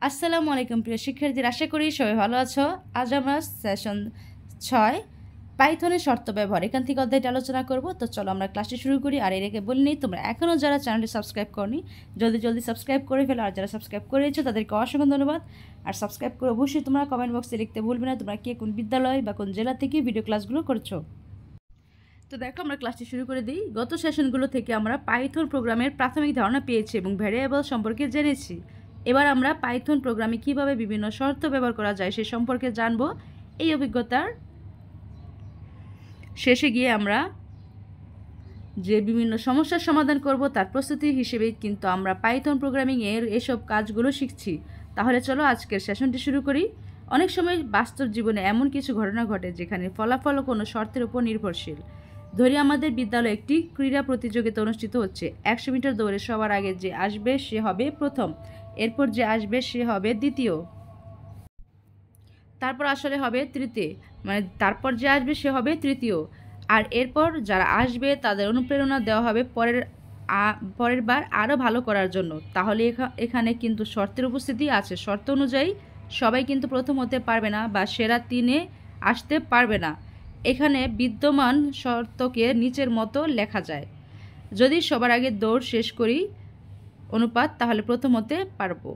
আসসালামু আলাইকুম প্রিয় শিক্ষার্থীরা, আশা করি সবাই ভালো আছো। আজ আমরা সেশন 6 পাইথনের শর্ত ব্যবহার এখান থেকে অধ্যায়টা আলোচনা করব। তো চলো আমরা ক্লাসটি শুরু করি। আর এর আগে বলে নিই, তোমরা এখনও যারা চ্যানেলটি সাবস্ক্রাইব করনি জলদি জলদি সাবস্ক্রাইব করে ফেলো, আর যারা সাবস্ক্রাইব করেছো তাদেরকে অসংখ্য ধন্যবাদ। আর সাবস্ক্রাইব করে অবশ্যই তোমরা কমেন্ট বক্সে লিখতে ভুলবে না তোমরা কে কোন বিদ্যালয় বা কোন জেলা থেকে ভিডিও ক্লাসগুলো করছো। তো দেখো, আমরা ক্লাসটি শুরু করে দিই। গত সেশনগুলো থেকে আমরা পাইথন প্রোগ্রামের প্রাথমিক ধারণা পেয়েছি এবং ভ্যারিয়েবল সম্পর্কে জেনেছি। এবার আমরা পাইথন প্রোগ্রামে কিভাবে বিভিন্ন শর্ত ব্যবহার করা যায় সে সম্পর্কে জানব। এই অভিজ্ঞতার শেষে গিয়ে আমরা যে বিভিন্ন সমস্যার সমাধান করব তার প্রস্তুতি হিসেবেই কিন্তু আমরা পাইথন প্রোগ্রামিং এর এসব কাজগুলো শিখছি। তাহলে চলো আজকের সেশনটি শুরু করি। অনেক সময় বাস্তব জীবনে এমন কিছু ঘটনা ঘটে যেখানে ফলাফল কোনো শর্তের উপর নির্ভরশীল। ধরি আমাদের বিদ্যালয়ে একটি ক্রীড়া প্রতিযোগিতা অনুষ্ঠিত হচ্ছে। 100 মিটার দৌড়ে সবার আগে যে আসবে সে হবে প্রথম, এরপর যে আসবে সে হবে দ্বিতীয়, তারপর আসলে হবে তৃতীয়, মানে তারপর যে আসবে সে হবে তৃতীয়। আর এরপর যারা আসবে তাদের অনুপ্রেরণা দেওয়া হবে পরের বার আরও ভালো করার জন্য। তাহলে এখানে কিন্তু শর্তের উপস্থিতি আছে। শর্ত অনুযায়ী সবাই কিন্তু প্রথম হতে পারবে না বা সেরা 3-এ আসতে পারবে না। এখানে বিদ্যমান শর্তকে নিচের মতো লেখা যায়। যদি সবার আগে দৌড় শেষ করি অনুপাত, তাহলে প্রথম হতে পারবো।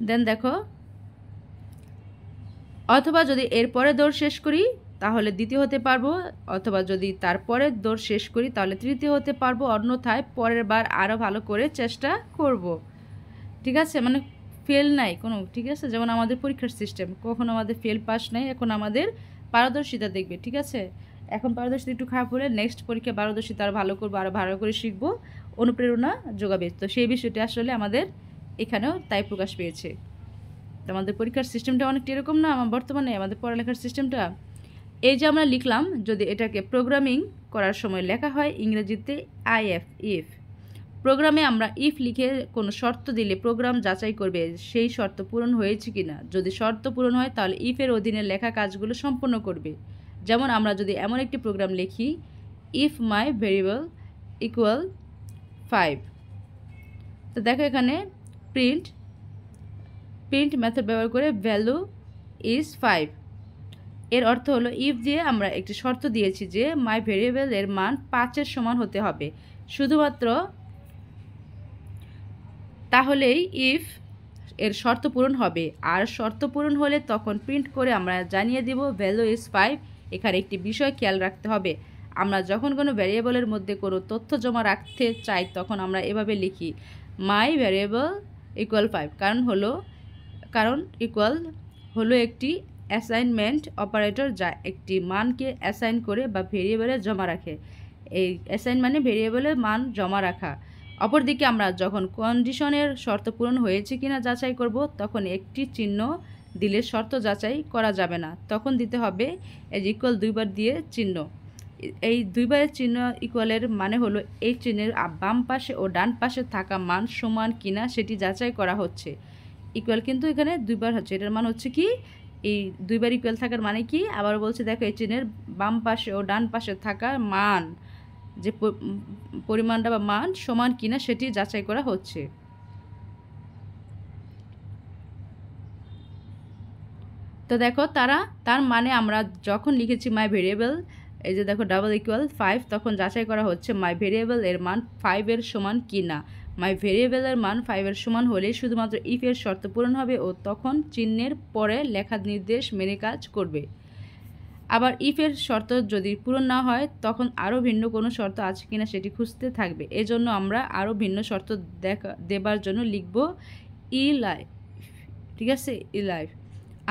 দেন দেখো, অথবা যদি এরপরে দৌড় শেষ করি তাহলে দ্বিতীয় হতে পারবো, অথবা যদি তারপরে দৌড় শেষ করি তাহলে তৃতীয় হতে পারবো, অন্যথায় পরের বার আরও ভালো করে চেষ্টা করব। ঠিক আছে, মানে ফেল নাই কোনো। ঠিক আছে, যেমন আমাদের পরীক্ষার সিস্টেম, কখনো আমাদের ফেল পাস নাই, এখন আমাদের পারদর্শিতা দেখবে। ঠিক আছে, এখন পারদর্শিতা একটু খারাপ হলে নেক্সট পরীক্ষা পারদর্শিতা আরও ভালো করবো, আরও ভালো করে শিখবো, অনুপ্রেরণা যোগাবে। তো সেই বিষয়টি আসলে আমাদের এখানেও তাই প্রকাশ পেয়েছে। তো আমাদের পরীক্ষার সিস্টেমটা অনেকটা এরকম না আমার বর্তমানে আমাদের পড়ালেখার সিস্টেমটা। এই যে আমরা লিখলাম, যদি এটাকে প্রোগ্রামিং করার সময় লেখা হয় ইংরেজিতে ইফ। প্রোগ্রামে আমরা ইফ লিখে কোনো শর্ত দিলে প্রোগ্রাম যাচাই করবে সেই শর্ত পূরণ হয়েছে কিনা। যদি শর্ত পূরণ হয় তাহলে ইফের অধীনে লেখা কাজগুলো সম্পন্ন করবে। যেমন আমরা যদি এমন একটি প্রোগ্রাম লিখি, ইফ মাই ভেরিয়েবল ইকুয়াল 5, তো দেখো এখানে প্রিন্ট মেথড ব্যবহার করে ভ্যালু ইজ 5। এর অর্থ হলো ইফ দিয়ে আমরা একটি শর্ত দিয়েছি যে মাই ভেরিয়েবল এর মান 5-এর সমান হতে হবে শুধুমাত্র, তাহলেই ইফ এর শর্ত পূরণ হবে। আর শর্ত পূরণ হলে তখন প্রিন্ট করে আমরা জানিয়ে দেব ভ্যালু ইজ 5। এখানে একটি বিষয় খেয়াল রাখতে হবে, আমরা যখন কোনো ভ্যারিয়েবলের মধ্যে কোনো তথ্য জমা রাখতে চাই তখন আমরা এভাবে লিখি মাই ভ্যারিয়েবল ইকুয়াল 5। কারণ ইকুয়াল হলো একটি অ্যাসাইনমেন্ট অপারেটর যা একটি মানকে অ্যাসাইন করে বা ভেরিয়েবলে জমা রাখে। এই অ্যাসাইন মানে ভেরিয়েবলের মান জমা রাখা। অপরদিকে আমরা যখন কন্ডিশনের শর্ত পূরণ হয়েছে কিনা যাচাই করব তখন একটি চিহ্ন দিলে শর্ত যাচাই করা যাবে না, তখন দিতে হবে এজ ইকুয়াল 2বার দিয়ে চিহ্ন। এই 2বারের চিহ্ন ইকুয়ালের মানে হলো এই চিহ্নের বাম পাশে ও ডান পাশে থাকা মান সমান কিনা সেটি যাচাই করা হচ্ছে। ইকুয়াল কিন্তু এখানে 2বার হচ্ছে, এটার মান হচ্ছে কি, এই 2বার ইকুয়াল থাকার মানে কি, আবার বলছে দেখো এই চিহ্নের বাম পাশে ও ডান পাশে থাকা মান যে পরিমাণটা বা মান সমান কিনা সেটি যাচাই করা হচ্ছে। তো দেখো তার মানে আমরা যখন লিখেছি মাই ভেরিয়েবল, এই যে দেখো ডাবল ইকুয়াল 5, তখন যাচাই করা হচ্ছে মাই ভেরিয়েবল এর মান 5-এর সমান কিনা। মাই ভেরিয়েবলের মান 5-এর সমান হলে শুধুমাত্র ইফের শর্ত পূরণ হবে ও তখন চিহ্নের পরে লেখা নির্দেশ মেনে কাজ করবে। আবার ইফের শর্ত যদি পূরণ না হয় তখন আরও ভিন্ন কোনো শর্ত আছে কিনা সেটি খুঁজতে থাকবে। এজন্য আমরা আরও ভিন্ন শর্ত দেবার জন্য লিখব ইলাইফ। ঠিক আছে, ইলাইফ।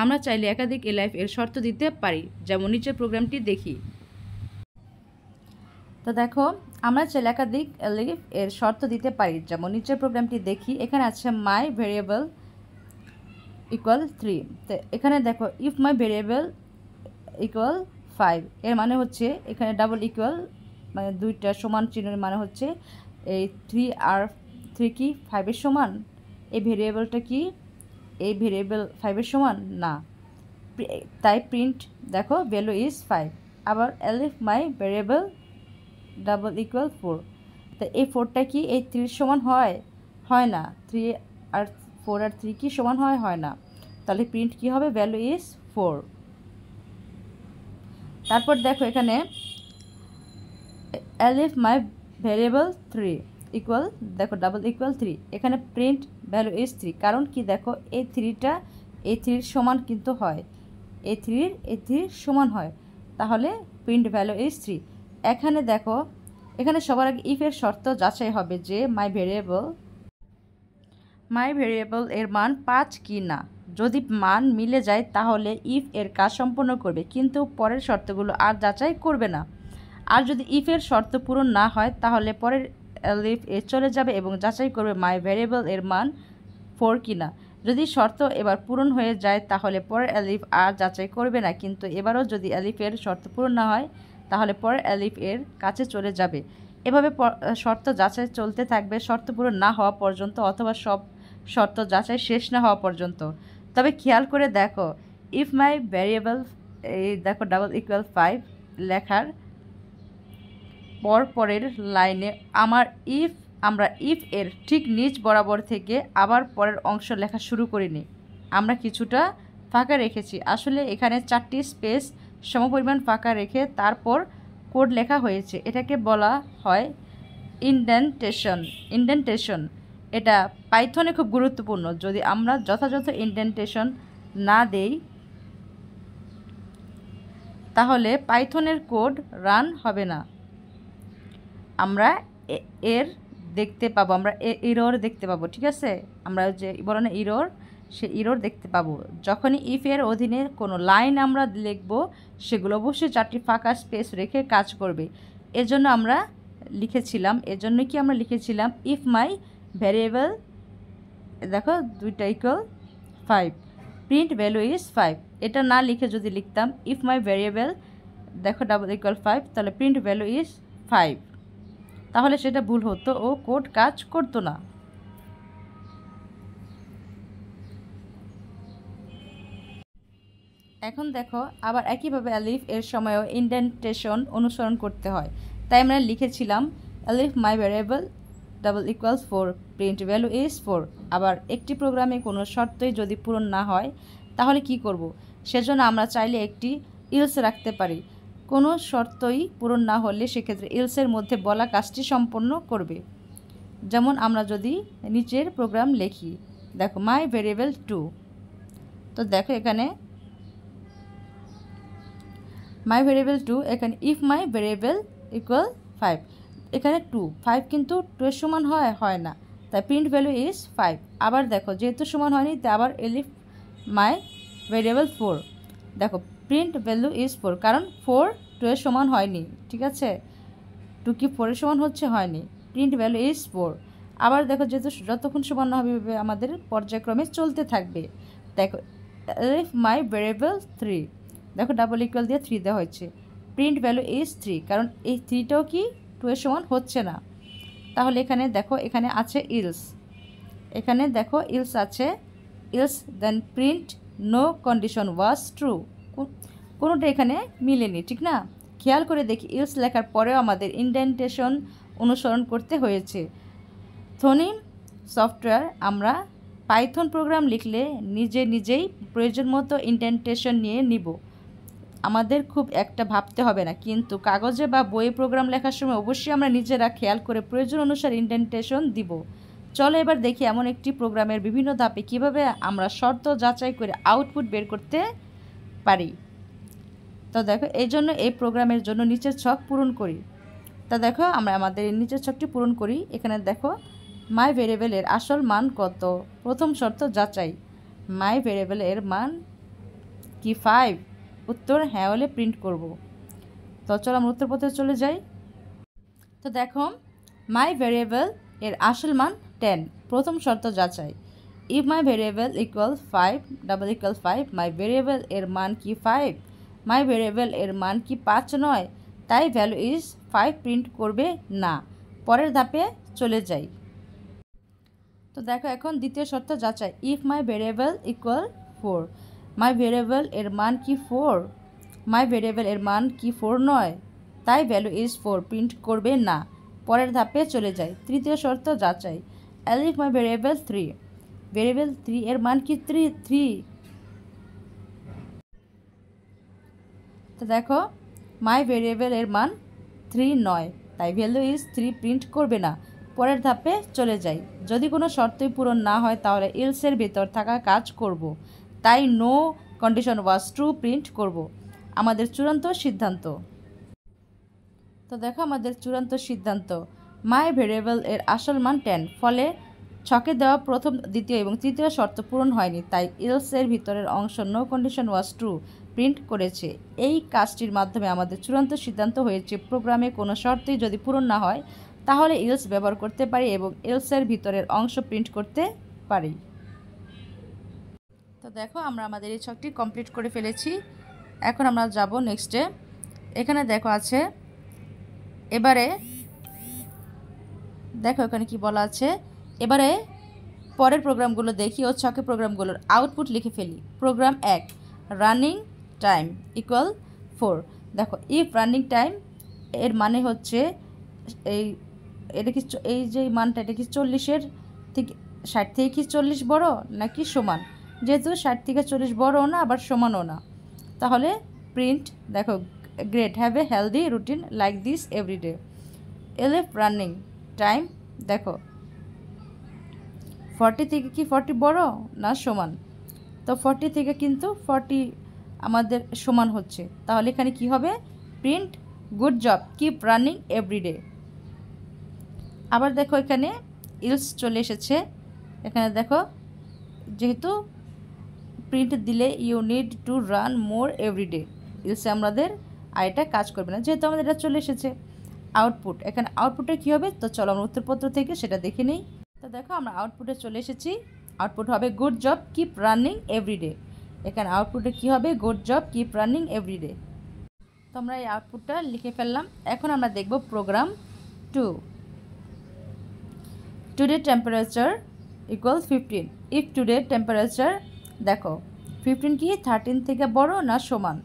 আমরা চাইলে একাধিক ইলাইফ এর শর্ত দিতে পারি, যেমন নিচের প্রোগ্রামটি দেখি। তো দেখো, আমরা চাইলে একাধিক ইলাইফ এর শর্ত দিতে পারি, যেমন নিচের প্রোগ্রামটি দেখি। এখানে আছে মাই ভেরিয়েবল ইকুয়াল 3। তো এখানে দেখো ইফ মাই ভেরিয়েবল ইকুয়াল 5, এর মানে হচ্ছে এখানে ডাবল ইকুয়াল মানে দুইটা সমান চিহ্নের মানে হচ্ছে এই 3 আর 3 কি 5-এর সমান। এই ভেরিয়েবলটা কি এই ভেরিয়েবল 5-এর সমান না, তাই প্রিন্ট দেখো ভ্যালু ইজ 5। আবার এলিফ মাই ভেরিয়েবল ডাবল ইকুয়াল 4, তো এই 4টা কি এই 3-এর সমান হয় না। 3 আর 4 আর 3 কি সমান হয়? হয় না। তাহলে প্রিন্ট কি হবে? Value is 4। তারপর দেখো এখানে এলিফ মাই ভ্যারিয়েবল 3 ইকুয়াল, দেখো ডাবল ইকুয়াল 3, এখানে প্রিন্ট ভ্যালু ইজ 3। কারণ কি? দেখো এই 3টা এই 3 সমান কিন্তু হয়, এই 3 সমান হয়, তাহলে প্রিন্ট ভ্যালু ইজ 3। এখানে দেখো এখানে সবার আগে ইফের শর্ত যাচাই হবে যে মাই ভেরিয়েবল এর মান 5 কি না। যদি মান মিলে যায় তাহলে ইফ এর কাজ সম্পন্ন করবে, কিন্তু পরের শর্তগুলো আর যাচাই করবে না। আর যদি ইফের শর্ত পূরণ না হয় তাহলে পরের এলিফ এ চলে যাবে এবং যাচাই করবে মাই ভেরিয়েবল এর মান 4 কি না। যদি শর্ত এবার পূরণ হয়ে যায় তাহলে পরের এলিফ আর যাচাই করবে না, কিন্তু এবারও যদি এলিফের শর্ত পূরণ না হয় তাহলে পরের এলিফ এর কাছে চলে যাবে। এভাবে শর্ত যাচাই চলতে থাকবে শর্ত পূরণ না হওয়া পর্যন্ত, অথবা সব শর্ত যাচাই শেষ না হওয়া পর্যন্ত। তবে খেয়াল করে দেখো, ইফ মাই ভ্যারিয়েবল, এই দেখো ডাবল ইকুয়াল 5 লেখার পরের লাইনে আমরা ইফ এর ঠিক নিচ বরাবর থেকে আবার পরের অংশ লেখা শুরু করিনি, আমরা কিছুটা ফাঁকা রেখেছি। আসলে এখানে 4টি স্পেস সমপরিমাণ ফাঁকা রেখে তারপর কোড লেখা হয়েছে। এটাকে বলা হয় ইন্ডেন্টেশন। এটা পাইথনে খুব গুরুত্বপূর্ণ। যদি আমরা যথাযথ ইন্ডেন্টেশন না দেই তাহলে পাইথনের কোড রান হবে না। আমরা এর দেখতে পাবো, আমরা ইরর দেখতে পাবো, ঠিক আছে? আমরা যে বলে না ইরর, সে ইরর দেখতে পাবো যখনই ইফ এর অধীনে কোনো লাইন আমরা লিখব, সেগুলো অবশ্যই 4টি ফাঁকা স্পেস রেখে কাজ করবে। এজন্য আমরা লিখেছিলাম ইফ মাই ভ্যারিয়েবল, দেখো 2টা ইকুয়াল 5, প্রিন্ট ভ্যালু ইজ 5। এটা না লিখে যদি লিখতাম ইফ মাই ভ্যারিয়েবল, দেখো ডাবল ইকুয়াল 5, তাহলে প্রিন্ট ভ্যালু ইজ 5, তাহলে সেটা ভুল হতো ও কোড কাজ করতো না। এখন দেখো আবার একইভাবে এলিফ এর সময়ও ইন্ডেন্টেশন অনুসরণ করতে হয়। তাই আমরা লিখেছিলাম elif my variable double equals 4, print value is 4। আবার একটি প্রোগ্রামে কোনো শর্তই যদি পূরণ না হয় তাহলে কি করব? সেজন্য আমরা চাইলে একটি ইলস রাখতে পারি। কোনো শর্তই পূরণ না হলে সেক্ষেত্রে ইলসের মধ্যে বলা কাজটি সম্পন্ন করবে। যেমন আমরা যদি নিচের প্রোগ্রাম লিখি, দেখো মাই ভ্যারিয়েবল 2, তো দেখো এখানে মাই ভ্যারিয়েবল 2, এখানে ইফ মাই ভ্যারিয়েবল ইকুয়াল 5, এখানে 5 কিন্তু 2 এর সমান হয় না, তাই প্রিন্ট ভ্যালু ইজ 5। আবার দেখো যেহেতু সমান হয়নি তাই আবার এলিফ মাই ভ্যারিয়েবল 4, দেখো প্রিন্ট ভ্যালু ইজ 4, কারণ 4 2 এর সমান হয়নি, ঠিক আছে? 2 কি 4 এর সমান হয়নি, প্রিন্ট ভ্যালু ইজ 4। আবার দেখো যেহেতু যতক্ষণ সমান না হবে আমাদের পর্যায়ক্রমে চলতে থাকবে। দেখো এলিফ মাই ভ্যারিয়েবল 3, দেখো ডাবল ইকুয়াল দিয়ে 3 দেওয়া হয়েছে, প্রিন্ট ভ্যালু ইজ 3, কারণ এই 3টাও কি 2 এর সমান হচ্ছে না। তাহলে এখানে দেখো এখানে আছে ইলস, এখানে দেখো ইলস আছে, else then print no condition was true, কোনোটা এখানে মিলেনি, ঠিক না? খেয়াল করে দেখি ইলস লেখার পরেও আমাদের ইন্ডেন্টেশন অনুসরণ করতে হয়েছে। থনিম সফটওয়্যার, আমরা পাইথন প্রোগ্রাম লিখলে নিজেই প্রয়োজন মতো ইন্ডেন্টেশন নিয়ে নিব, আমাদের খুব একটা ভাবতে হবে না। কিন্তু কাগজে বা বইয়ে প্রোগ্রাম লেখার সময় অবশ্যই আমরা নিজেরা খেয়াল করে প্রয়োজন অনুসারে ইন্ডেন্টেশন দিব। চলো এবার দেখি এমন একটি প্রোগ্রামের বিভিন্ন ধাপে কিভাবে আমরা শর্ত যাচাই করে আউটপুট বের করতে পারি। তো দেখো এই জন্য এই প্রোগ্রামের জন্য নিচের ছক পূরণ করি। তা দেখো আমরা আমাদের নিচের ছকটি পূরণ করি। এখানে দেখো মাই ভেরিয়েবলের আসল মান কত, প্রথম শর্ত যাচাই, মাই ভেরিয়েবলের মান কি 5, উত্তর হ্যাঁ হলে প্রিন্ট করব। তো চলো আমরা উত্তর পথে চলে যাই। তো দেখো মাই ভেরিয়েবল এর আসল মান 10, প্রথম শর্ত যাচাই, if my variable equal 5 double equal 5, my variable এর মান কি 5, মাই ভেরিয়েবল এর মান কি 5 নয়, তাই ভ্যালু ইজ 5 প্রিন্ট করবে না। পরের ধাপে চলে যাই। তো দেখো এখন দ্বিতীয় শর্ত যাচাই, if my variable equal 4, my variable এর মান কি 4, মাই ভেরিয়েবল এর মান কি 4 নয়, তাই ভ্যালু ইজ 4 প্রিন্ট করবে না। পরের ধাপে চলে যাই। তৃতীয় শর্ত যাচাই, এলিফ মাই ভেরিয়েবল 3, ভেরিয়েবল 3 এর মান কি 3। তো দেখো মাই ভেরিয়েবল এর মান 3 নয়, তাই ভ্যালু ইজ 3 প্রিন্ট করবে না। পরের ধাপে চলে যাই। যদি কোনো শর্তই পূরণ না হয় তাহলে এলসের ভেতর থাকা কাজ করব, তাই no condition was true print করব। আমাদের চূড়ান্ত সিদ্ধান্ত। তো দেখো আমাদের চূড়ান্ত সিদ্ধান্ত, মাই ভেরিয়েবল এর আসল মান 10, ফলে ছকে দেওয়া প্রথম, দ্বিতীয় এবং তৃতীয় শর্ত পূরণ হয়নি, তাই এলসের ভিতরের অংশ no condition was true print করেছে। এই কাজটির মাধ্যমে আমাদের চূড়ান্ত সিদ্ধান্ত হয়েছে প্রোগ্রামে কোনো শর্তই যদি পূরণ না হয় তাহলে এলস ব্যবহার করতে পারি এবং এলসের ভিতরের অংশ প্রিন্ট করতে পারি। তো দেখো আমরা আমাদের এই ছকটি কমপ্লিট করে ফেলেছি। এখন আমরা যাব নেক্সটে। এখানে দেখো আছে, এবারে দেখো এখানে কি বলা আছে, এবারে পরের প্রোগ্রামগুলো দেখি ও ছকে প্রোগ্রামগুলোর আউটপুট লিখে ফেলি। Program 1, running time equal 4। দেখো ইফ রানিং টাইম এর মানে হচ্ছে এটা কি, এই যে মানটা এটা কি 40-এর থেকে 60 থেকে কি 40 বড় নাকি সমান? যেহেতু 60 থেকে 40 বড়ও না আবার সমানও না, তাহলে প্রিন্ট দেখো great, have a healthy routine like this everyday. Elif running time দেখো 40 থেকে কি 40 বড় না সমান? তো 40 থেকে কিন্তু 40 আমাদের সমান হচ্ছে, তাহলে এখানে কি হবে, print good job keep running everyday. আবার দেখো এখানে ইলস চলে এসেছে। এখানে দেখো যেহেতু প্রিন্ট দিলে you need to run more everyday, ইলসে আমাদের আর এটা কাজ করবে না, যেহেতু আমাদের এটা চলে এসেছে। আউটপুট, এখানে আউটপুটে কী হবে, তো চলো আমরা উত্তরপত্র থেকে সেটা দেখে নিই। তো দেখো আমরা আউটপুটে চলে এসেছি। আউটপুট হবে good job keep running everyday. এখানে আউটপুটে কী হবে, good job keep running everyday. তো আমরা এই আউটপুটটা লিখে ফেললাম। এখন আমরা দেখব program 2। Today temperature equal 15। If today temperature দেখো 15 কি 13 থেকে বড় না সমান?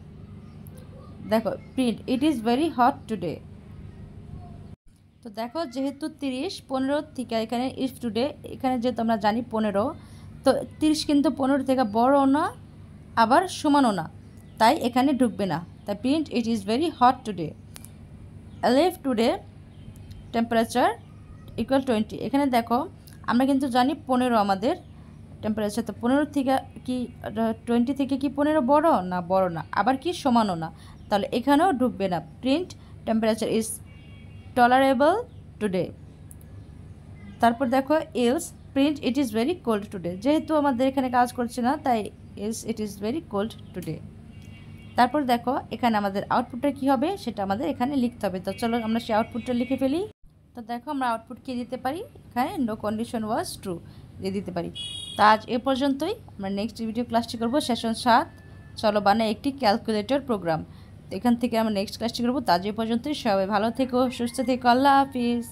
দেখো print it is very hot today. তো দেখো যেহেতু 30 15 থেকে এখানে ইফ টুডে, এখানে যেহেতু আমরা জানি 15, তো 30 কিন্তু 15 থেকে বড়ও না আবার সমানও না, তাই এখানে ঢুকবে না, তাই print it is very hot today. LF today temperature equal 20। এখানে দেখো আমরা কিন্তু জানি 15 আমাদের টেম্পারেচার, তো 15 থেকে কি 20 থেকে কি 15 বড় না, বড় না আবার কি সমানও না, তাহলে এখানেও ঢুকবে না। Print temperature is tolerable today. তারপর দেখো else print it is very cold today. যেহেতু আমাদের এখানে কাজ করছে না তাই else it is very cold today. তারপর দেখো এখানে আমাদের আউটপুটটা কী হবে সেটা আমাদের এখানে লিখতে হবে। তো চলো আমরা সেই আউটপুটটা লিখে ফেলি। তো দেখো আমরা আউটপুট কী দিতে পারি, এখানে নো কন্ডিশন ওয়াজ ট্রু দিয়ে দিতে পারি। তো আজ এ পর্যন্তই। আমরা নেক্সট ভিডিও ক্লাসটি করবো সেশন 7, চলো বানাই একটি ক্যালকুলেটর প্রোগ্রাম। তো এখান থেকে আমরা নেক্সট ক্লাসটি করবো। তো আজ এ পর্যন্তই। সবাই ভালো থেকো, সুস্থ থেকো, আল্লাহ হাফিজ।